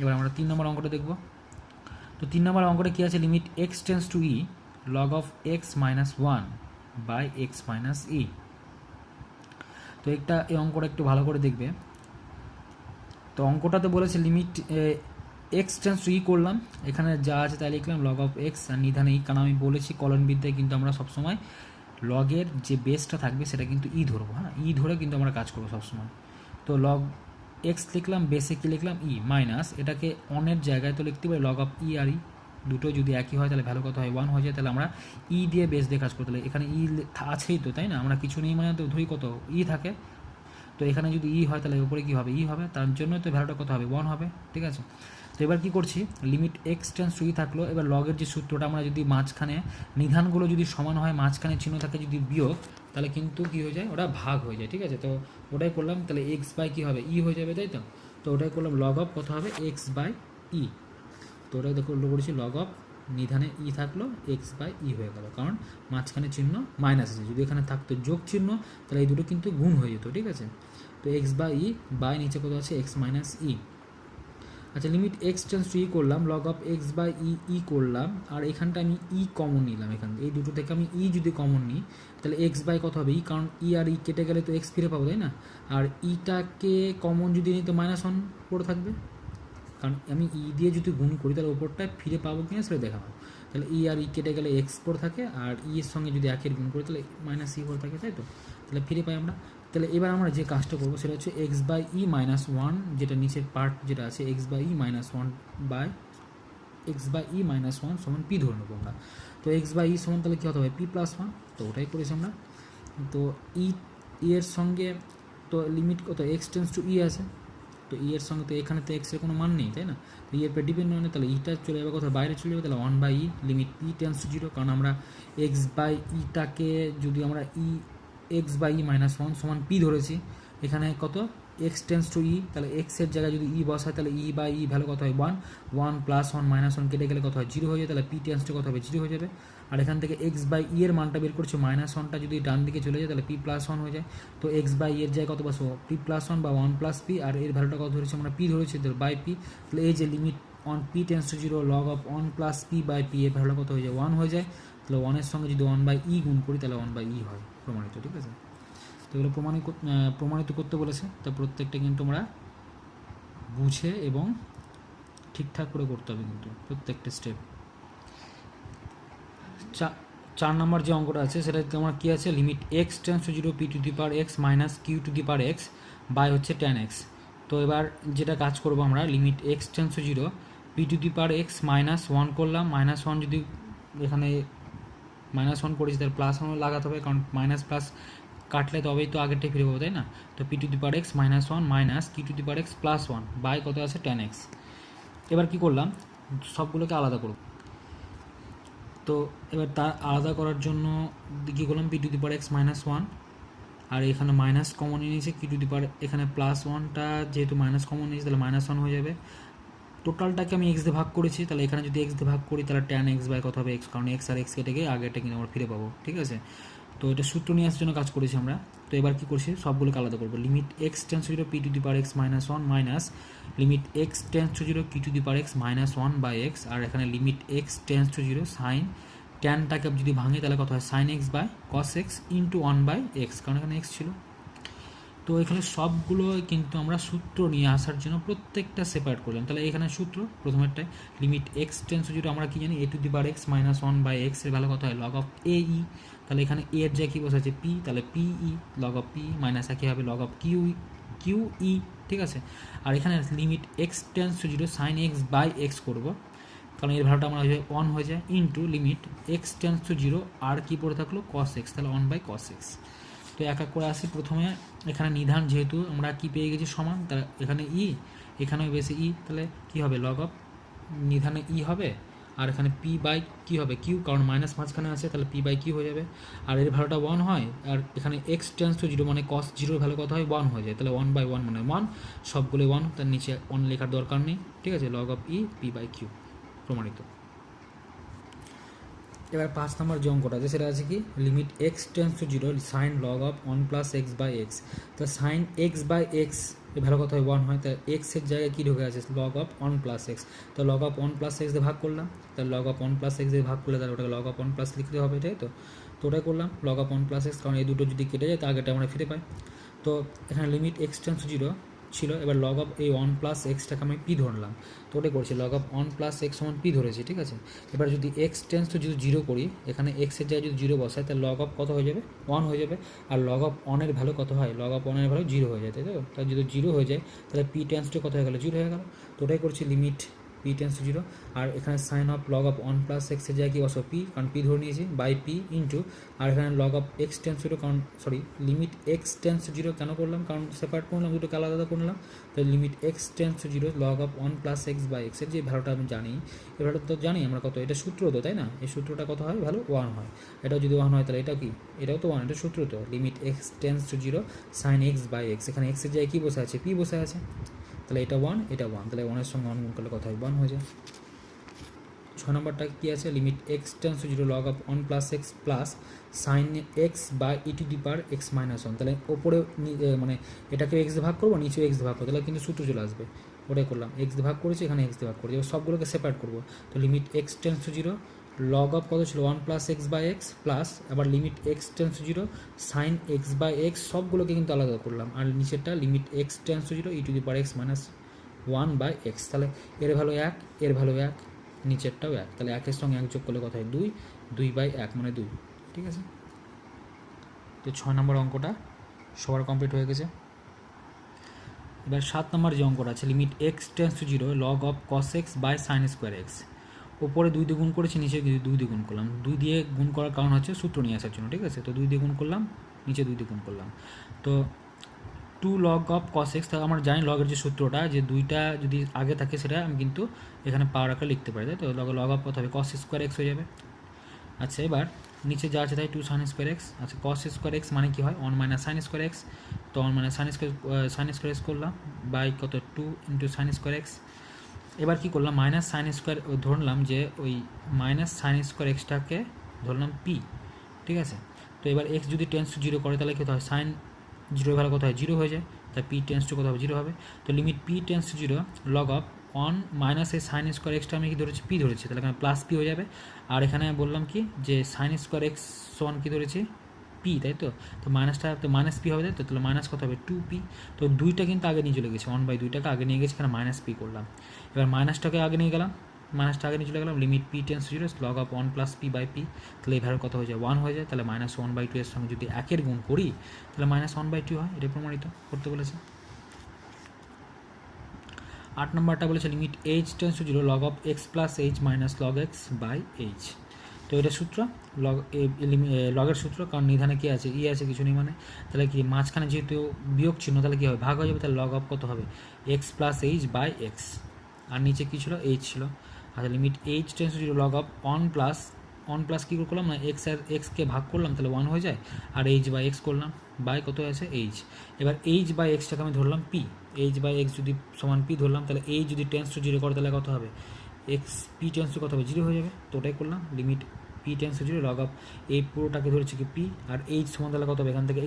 এবার আমরা 3 নম্বর অঙ্কটা দেখব। তো 3 নম্বর অঙ্কটা কী আছে limit x tends to e log of x - 1 by x - e। তো এই অঙ্কটা একটু ভালো করে দেখবে। তো অঙ্কটাতে বলেছে লিমিট এক্স টেন্স টু ই করলাম, এখানে যা আছে তাই লিখলাম লগ অফ এক্স আর নিধানে ই, কারণ আমি বলেছি কলনবিদ্যায় কিন্তু আমরা সবসময় লগের যে বেসটা থাকবে সেটা কিন্তু ই ধরবো, হ্যাঁ ই ধরে কিন্তু আমরা কাজ করবো সবসময়। তো লগ এক্স লিখলাম, বেসে কি লিখলাম ই মাইনাস, এটাকে অনের জায়গায় তো লিখতে পারি লগ অফ ই আর ই, দুটো যদি একই হয় তাহলে ভ্যালু কত হয় 1 হয়ে যায়। তাহলে আমরা ই দিয়ে বেস দিয়ে কাজ করতে হবে, এখানে ই আছেই তো তাই না, আমরা কিছু নেই মানে তো ধরি কত ই থাকে, তো এখানে যদি ই হয় তাহলে উপরে কী হবে ই হবে, তার জন্য তো ভ্যালুটা কত হবে 1 হবে। ঠিক আছে, তো এবার কী করছি লিমিট এক্স টেন্স টু ই থাকলো, এবার লগের যে সূত্রটা আমরা যদি মাঝখানে নিধানগুলো যদি সমান হয় মাঝখানে চিহ্ন থাকে যদি বিয়োগ, তাহলে কিন্তু কী হয়ে যায় ওটা ভাগ হয়ে যায়। ঠিক আছে, তো ওটাই করলাম, তাহলে এক্স বাই কী হবে ই হয়ে যাবে তাই তো। তো ওটাই করলাম লগ অফ কত হবে এক্স বাই ই, তো ওটাই দেখো উল্টো করেছি লগ অফ নিধানে ই থাকলো এক্স বাই ই হয়ে গেল, কারণ মাঝখানে চিহ্ন মাইনাস আছে, যদি এখানে থাকতো যোগ চিহ্ন তাহলে এই দুটো কিন্তু গুণ হয়ে যেত। ঠিক আছে, তো এক্স বাই ই বাই নিচে কত আছে এক্স - ই, আচ্ছা লিমিট এক্স টেন্স টু ই করলাম, লগ অফ এক্স বাই ই করলাম, আর এখানটা আমি ই কমন নিলাম, এখান এই দুটো থেকে আমি ই যদি কমন নিই তাহলে এক্স বাই কত হবে ই, কারণ ই আর ই কেটে গেলে তো এক্স ফিরে পাবো তাই না, আর ইটাকে কমন যদি নিই তো -1 পড়ে থাকবে, কারণ আমি ই দিয়ে যদি গুণ করি তাহলে ওপরটায় ফিরে পাবো কিনা সেটা দেখাবো। তাহলে ই আর ই কেটে গেলে এক্স পড়ে থাকে, আর ই এর সঙ্গে যদি একের গুণ করি তাহলে -ই পড়ে থাকে, তাই তো, তাহলে ফিরে পাই আমরা। তাহলে এবার আমরা যে কাজটা করবো সেটা হচ্ছে এক্স বাই ই -1, যেটা নিচের পার্ট যেটা আছে x by e -1 by x by e -1 সমান পি ধরে নেবো আমরা। তো এক্স বাই ই সমান তাহলে কী হতে হবে p+1, তো ওটাই করেছি আমরা। তো ই এর সঙ্গে তো লিমিট কত এক্স টেন্স টু ই আছে, তো ই এর সঙ্গে তো এখানে তো এক্সের কোনো মান নেই তাই না, তো ই এর পর ডিপেন্ড মানে তাহলে ইটা চলে যাবে কোথাও বাইরে চলে যাবে, তাহলে 1/e limit E tense to 0, কারণ আমরা এক্স বাই ইটাকে যদি আমরা ই এক্স বাই ই -1 সমান পি ধরেছি, এখানে কত এক্স টেন্স টু ই, তাহলে এক্সের জায়গায় যদি ই বসায় তাহলে ই বাই ই ভ্যালু কত হয় 1, 1 + 1 -1 কেটে গেলে কত হয় 0 হয়ে যায়, তাহলে পি টেন্স টু কত হবে 0 হয়ে যাবে। আর এখান থেকে এক্স বাই ই এর মানটা বের করছে -1টা যদি ডান দিকে চলে যায় তাহলে p+1 হয়ে যায়, তো এক্স বাই এর জায়গায় কত বসবো p+1 বা 1 + p, আর এর ভ্যালুটা কত ধরেছি আমরা পি ধরেছি বাই পি, তাহলে এই যে limit on p tends to 0 log of 1 + p by p এর ভ্যালুটা কত হয়ে যায় 1 হয়ে যায়, তাহলে 1 এর সঙ্গে যদি 1/e গুণ করি তাহলে 1/e হয়, প্রমাণিত। ঠিক আছে, তো এগুলো প্রমাণিত করতে বলেছে, তা প্রত্যেকটা কিন্তু তোমরা বুঝে এবং ঠিকঠাক করে করতে হবে কিন্তু প্রত্যেকটা স্টেপ। 4 নম্বর যে অঙ্কটা আছে সেটা তোমার কী আছে, limit x tends to 0 p⁴x - q⁴x by হচ্ছে tan x। তো এবার যেটা কাজ করব আমরা limit x tends to 0 p⁴x -1 করলাম, -1 যদি এখানে -1 করেছি তাহলে +1 লাগাতে হবে, কারণ মাইনাস প্লাস কাটলে তবেই তো আগেরটাই ফিরে পাবো তাই না, তো p⁴x -1 - q⁴x +1 বাই কত আছে tan x। এবার কি করলাম সবগুলোকে আলাদা করব, তো এবার তার আলাদা করার জন্য কী করলাম p⁴x -1, আর এখানে মাইনাস কমন নিয়েছে এখানে +1টা যেহেতু মাইনাস কমন নিয়েছে তাহলে -1 হয়ে যাবে, টোটালটাকে আমি এক্স দিয়ে ভাগ করেছি, তাহলে এখানে যদি এক্স দিয়ে ভাগ করি তাহলে tan x বাই কত হবে এক্স, কারণ এক্স আর এক্স কেটে গিয়ে আগেরটা কিন্তু আমরা ফিরে পাবো। ঠিক আছে, তো এটা সূত্র নিয়ে আসার জন্য কাজ করেছি আমরা। তো এবার কী করছি সবগুলোকে আলাদা করবো, limit x tends to 0 p⁴x -1 minus limit x tends to 0 q⁴x -1 by x, আর এখানে limit x tends to 0 sine ট্যানটাকে যদি ভাঙি তাহলে কত হয় sin x by cos x into 1/x, কারণ এখানে এক্স ছিল। তো এখানে সবগুলো কিন্তু আমরা সূত্র নিয়ে আসার জন্য প্রত্যেকটা সেপারেট করলাম, তাহলে এখানে সূত্র প্রথমেরটায় লিমিট এক্স টেন্স টু 0 আমরা কি জানি a⁴x -1/x এর ভ্যালু কত হয় log অফ এ ই, তাহলে এখানে এ এর জায়গায় কী বসেছে পি, তাহলে P E log of P minus একই হবে log অফ কিউ ই। ঠিক আছে, আর এখানে limit x tends to 0 sin x by x করবো, কারণ এর ভ্যালুটা আমরা ওয়ান হয়ে যায়, into limit x tends to 0 আর কী পড়ে থাকলো cos x, তাহলে 1/cos x। তো এক এক করে আসি, প্রথমে এখানে নিধান যেহেতু আমরা কি পেয়ে গেছি সমান, তাহলে এখানে ই এখানেও বেশি ই, তাহলে কী হবে log অফ নিধানে ই হবে, আর এখানে পি বাই কী হবে কিউ, কারণ মাইনাস মাঝখানে আছে তাহলে পি বাই কিউ হয়ে যাবে, আর এর ভ্যালুটা 1 হয়, আর এখানে এক্স টেন্স টু 0 মানে cos 0 ভ্যালু কত হয় 1 হয়ে যায়, তাহলে 1/1 মানে 1, সবগুলো 1, তার নিচে 1 লেখার দরকার নেই। ঠিক আছে, log of e p by q প্রমাণিত। এবার 5 নম্বর যে অঙ্কটা আছে সেটা আছে কি limit x tends to 0 sine log of 1 + x by x, তো সাইন এক্স বাই এক্স এর ভ্যালু কত হয় 1 হয়, তাই এক্সের জায়গায় কী ঢুকে আছে লগ অফ 1 + x, তো লগ অফ 1 + x দিয়ে ভাগ করলাম, তাহলে লগ অফ 1 + x দিয়ে ভাগ করলে তাহলে ওটাকে লগ অফ 1+ লিখতে হবে, তাই তো, তো ওটাই করলাম লগ অফ 1 + x, কারণ এই দুটো যদি কেটে যায় তো আগেটা আমরা ফিরে পাই। তো এখানে লিমিট এক্স টেন্স টু 0 ছিল, এবার লগ অফ এই 1 + x-টাকে আমি পি ধরলাম, তো ওটাই করছি লগ অফ 1 + x সমান পি ধরেছি। ঠিক আছে, এবার যদি এক্স টেন্স টু যদি 0 করি, এখানে এক্সের জায়গায় যদি 0 বসায় তাহলে লগ অফ কত হয়ে যাবে 1 হয়ে যাবে, আর লগ অফ 1 এর ভ্যালু কত হয় লগ অফ 1 এর ভ্যালু 0 হয়ে যায়, তাই তো, তাহলে যদি 0 হয়ে যায় তাহলে পি টেন্স টু কত হয়ে গেল 0 হয়ে গেল, তো ওটাই করছি লিমিট পি টেন্স টু 0, আর এখানে sine of log of 1 + x এর জায়গায় কি বসো পি, কারণ পি ধরে নিয়েছি বাই পি ইন্টু, আর এখানে log of x tends to 0, কারণ লিমিট এক্স টেন্স টু 0 কেন করলাম, কারণ সেপারেট করলাম দুটোকে আলাদা করলাম, তাই limit x tends to 0 log of 1 + x by এক্সের যে ভ্যালুটা আমি জানি, এই ভ্যালুটা তো জানি আমরা কত, এটা সূত্র তো তাই না, এই সূত্রটা কত হয় ভ্যালু 1 হয়, এটাও যদি 1 হয় তাহলে এটাও কি এটাও তো 1, এটা সূত্র তো limit x tends to 0 sine x by x, এখানে এক্সের জায়গায় কী বসে আছে পি বসে আছে, তাহলে এটা 1 এটা 1, তাহলে 1 এর সঙ্গে 1 গুণ করলে কত হয় 1 হয়ে যায়। 6 নম্বরটা কী আছে limit x tends to 0 log of 1 + x plus sine x by e⁴x -1, তাহলে ওপরে মানে এটাকে এক্স দিয়ে ভাগ করবো নিচেও এক্স দিয়ে ভাগ করবো, তাহলে কিন্তু সূত্র চলে আসবে ওটাই করলাম, এক্স দিয়ে ভাগ করেছি, এখানে এক্স দিয়ে ভাগ করেছি, এবার সবগুলোকে সেপারেট করবো। তো limit x tends to zero log of কত ছিল 1 plus x by x plus আবার limit x tends to zero sine x by x, সবগুলোকে কিন্তু আলাদা করলাম। আর নিচেরটা limit x tends to zero e to the power x minus 1 by x. তাহলে এর ভ্যালু 1, এর ভ্যালু 1, নিচেরটাও 1, তাহলে 1 এর সঙ্গে 1 যোগ করলে কত হয় 2, 2 বাই 1 মানে 2। ঠিক আছে, তো 6 নম্বর অঙ্কটা সবার কমপ্লিট হয়ে গেছে। এবার 7 নম্বর যে অঙ্কটা আছে limit x tends to zero log of cos x by sine square x. ওপরে 2 দিয়ে গুণ করেছি, নিচে 2 দিয়ে গুণ করলাম। 2 দিয়ে গুণ করার কারণ হচ্ছে সূত্র নিয়ে আসার জন্য। ঠিক আছে, তো 2 দিয়ে গুণ করলাম, নিচে 2 দিয়ে গুণ করলাম। তো 2 লগ অফ কস এক্স, তাহলে আমরা জানি লগের যে সূত্রটা, যে 2টা যদি আগে থাকে সেটা আমি কিন্তু এখানে পাওয়ার আকারে লিখতে পারি, তাই তো। লগ অফ কত হবে কস স্কোয়ার এক্স হয়ে যাবে। আচ্ছা, এবার নিচে যা আছে তাই 2 সাইন স্কোয়ার এক্স। আচ্ছা, কস স্কোয়ার এক্স মানে কি হয় 1 মাইনাস সাইন স্কোয়ার এক্স, তো 1 মাইনাস সাইন স্কোয়ার এক্স করলাম বাই কত 2 ইন্টু সাইন স্কোয়ার এক্স। এবার কী করলাম মাইনাস সাইন স্কোয়ার ধরলাম, যে ওই মাইনাস সাইন স্কোয়ার এক্সটাকে ধরলাম পি। ঠিক আছে, তো এবার এক্স যদি টেন্স টু জিরো করে তাহলে কী হয় সাইন জিরোর ভ্যালু কত হয় 0 হয়ে যায়, তাই পি টেন্স টু কত হবে 0 হবে। তো limit p tends to zero log of 1 minus এই সাইন স্কোয়ার এক্সটা আমি কি ধরেছি পি ধরেছি, তাহলে এখানে প্লাস পি হয়ে যাবে। আর এখানে বললাম কি যে সাইন স্কোয়ার এক্স সমান কী ধরেছি পি, তাই তো। তো মাইনাসটা তো মাইনাস পি হবে, তাই তো, তাহলে মাইনাস কত হবে 2p। তো 2টা কিন্তু আগে নিয়ে চলে গেছে, 1/2টাকে আগে নিয়ে গেছে, এখানে মাইনাস পি করলাম। এবার মাইনাসটাকে আগে নিয়ে গেলাম, মাইনাসটা আগে নিয়ে চলে গেলাম, limit p tends to zero log of 1 plus p by p. তাহলে এই ভ্যালু কত হয়ে যায় 1 হয়ে যায়, তাহলে মাইনাস 1/2 এর সঙ্গে যদি 1 গুণ করি তাহলে মাইনাস 1/2 হয়, এটা প্রমাণিত করতে বলেছে। 8 নম্বরটা বলেছে limit h tends to zero log of x plus h minus log x by h. তো এটা সূত্র লগের সূত্র, কারণ নিধানে কী আছে ই আছে, কিছু নেই মানে। তাহলে কি মাঝখানে যেহেতু বিয়োগ চিহ্ন, তাহলে কী হবে ভাগ হয়ে যাবে, তাহলে লগ অফ কত হবে x plus h by x. আর নিচে কী ছিল এইচ ছিল। আচ্ছা, limit h tends to zero log of 1 plus কী করলাম না এক্স আর এক্সকে ভাগ করলাম, তাহলে 1 হয়ে যায়, আর এইচ বাই এক্স করলাম বাই কত আছে এইচ। এবার এইচ বাই এক্সটাকে আমি ধরলাম পি, এইচ বাই এক্স যদি সমান পি ধরলাম, তাহলে এইচ যদি টেন্স টু জিরো করে তাহলে কত হবে এক্স পি টেন্স টু কত হবে 0 হয়ে যাবে। তো ওটাই করলাম, limit p tends to zero log of এই পুরোটাকে ধরেছি কি পি, আর এইচ সমান তাহলে কত হবে এখান থেকে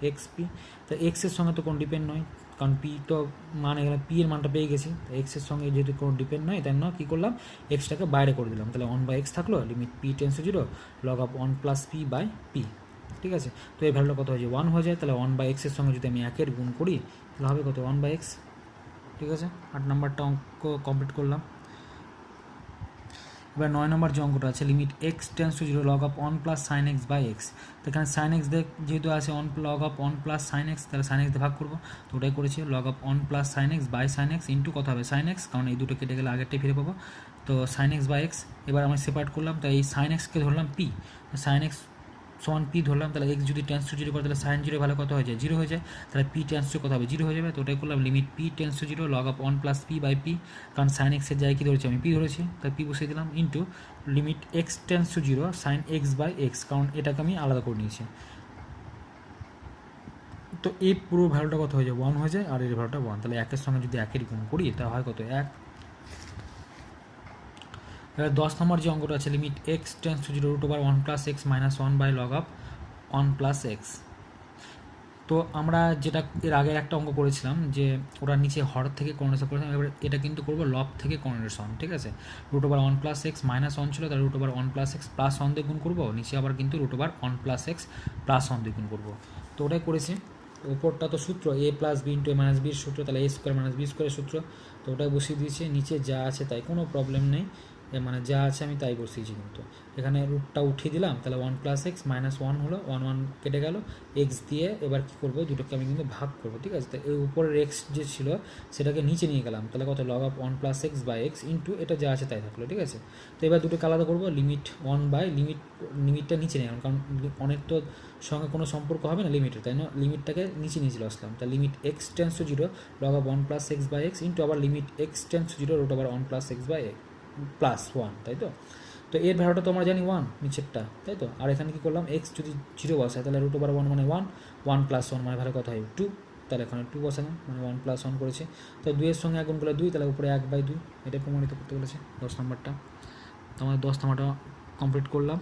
এক্স পি। তো এক্সের সঙ্গে তো কোনো ডিপেন্ড নয়, কারণ পি তো মানে এখানে পি এর মানটা পেয়ে গেছি, এক্সের সঙ্গে যেহেতু কোনো ডিপেন্ড নয় তাই কী করলাম এক্সটাকে বাইরে করে দিলাম, তাহলে 1/x থাকলো, limit p tends to zero log of 1 plus p by p. ঠিক আছে, তো এই ভ্যালুটা কত হয়ে যায় 1 হয়ে যায়, তাহলে 1/x এর সঙ্গে যদি আমি 1 গুণ করি তাহলে হবে কত 1/x। ঠিক আছে, 8 নম্বরটা অঙ্ক কমপ্লিট করলাম। এবার 9 নম্বর যে অঙ্কটা আছে limit x tends to zero log of 1 plus sine x by x. তো এখানে সাইন এক্স যেহেতু আছে log of 1 plus sine x, তাহলে সাইন এক্স দিয়ে ভাগ করবো, তো ওটাই করেছি log of 1 plus sine x by sine x into কত হবে সাইন এক্স, কারণ এই দুটো কেটে গেলে আগেরটাই ফিরে পাবো, তো সাইন এক্স বাই এক্স। এবার আমি সেপারেট করলাম, তো এই সাইন এক্সকে ধরলাম পি, সাইন এক্স সমান পি ধরলাম, তাহলে এক্স যদি টেন্স টু জিরো করে তাহলে সাইন জিরো ভ্যালু কত হয়ে যায় 0 হয়ে যায়, তাহলে পি টেন্স টু কত হবে 0 হয়ে যাবে। তো ওটাই করলাম limit p tends to zero log of 1 plus p by p, কারণ সাইন এক্সের জায়গায় কী ধরেছি আমি পি ধরেছি, তাই পি বসিয়ে দিলাম into limit x tends to zero sine x by x, কারণ এটাকে আমি আলাদা করে নিয়েছি। তো এই পুরো ভ্যালুটা কত হয়ে যায় 1 হয়ে যায়, আর এর ভ্যালুটা 1, তাহলে 1 এর সঙ্গে যদি 1 গুণ করি তা হয় কত 1। এবার 10 নম্বর যে অঙ্কটা আছে limit x tends to zero root over 1 plus x minus 1 by log of 1 plus x. তো আমরা যেটা এর আগের একটা অঙ্ক করেছিলাম যে ওরা নিচে হর থেকে কর্নেশন করেছিলাম, এবার এটা কিন্তু করবো লব থেকে কর্নেশন। ঠিক আছে, root over 1 plus x minus 1 ছিল, তাহলে root over 1 plus x plus 1 দিয়ে গুণ করবো, নিচে আবার কিন্তু root over 1 plus x plus 1 দিয়ে গুণ করবো। তো ওটাই করেছি, উপরটা তো সূত্র এ plus b into a minus বির সূত্র, তাহলে এ স্কোয়ার মাইনাস বি স্কোয়ারের সূত্র, তো ওটাই বসিয়ে দিয়েছি, নিচে যা আছে তাই, কোনো প্রবলেম নেই, মানে যা আছে আমি তাই বসিয়েছি। কিন্তু এখানে রুটটা উঠিয়ে দিলাম, তাহলে 1 প্লাস এক্স মাইনাস 1 হলো, 1 কেটে গেল, এক্স দিয়ে এবার কী করবো দুটোকে আমি কিন্তু ভাগ করবো। ঠিক আছে, তো এই উপরের এক্স যে ছিল সেটাকে নিচে নিয়ে গেলাম, তাহলে কত log of 1 plus x by x into এটা যা আছে তাই থাকলো। ঠিক আছে, তো এবার দুটোকে আলাদা করবো, লিমিট 1 বাই লিমিটটা নিচে নিয়ে গেলাম, কারণ অনেক তো সঙ্গে কোনো সম্পর্ক হবে না লিমিটের, তাই না, লিমিটটাকে নিচে নিয়ে চলে আসলাম, তাহলে limit x tends to zero log of 1 plus x by x into আবার limit x tends to zero root over 1 plus x by x plus 1, তাই তো। তো এর ভ্যালুটা তো আমরা জানি 1 নিচেরটা, তাই তো। আর এখানে কী করলাম এক্স যদি 0 বসায় তাহলে রুট ওভার 1 মানে 1 প্লাস 1 মানে ভ্যালু কত হয় 2, তাহলে এখানে 2 বসালাম মানে 1 প্লাস 1 করেছে, তো 2 এর সঙ্গে গুণ করলে 2, তাহলে উপরে 1/2, এটা প্রমাণিত করতে বলেছে 10 নম্বরটা। তো আমাদের 10 নম্বরটা কমপ্লিট করলাম।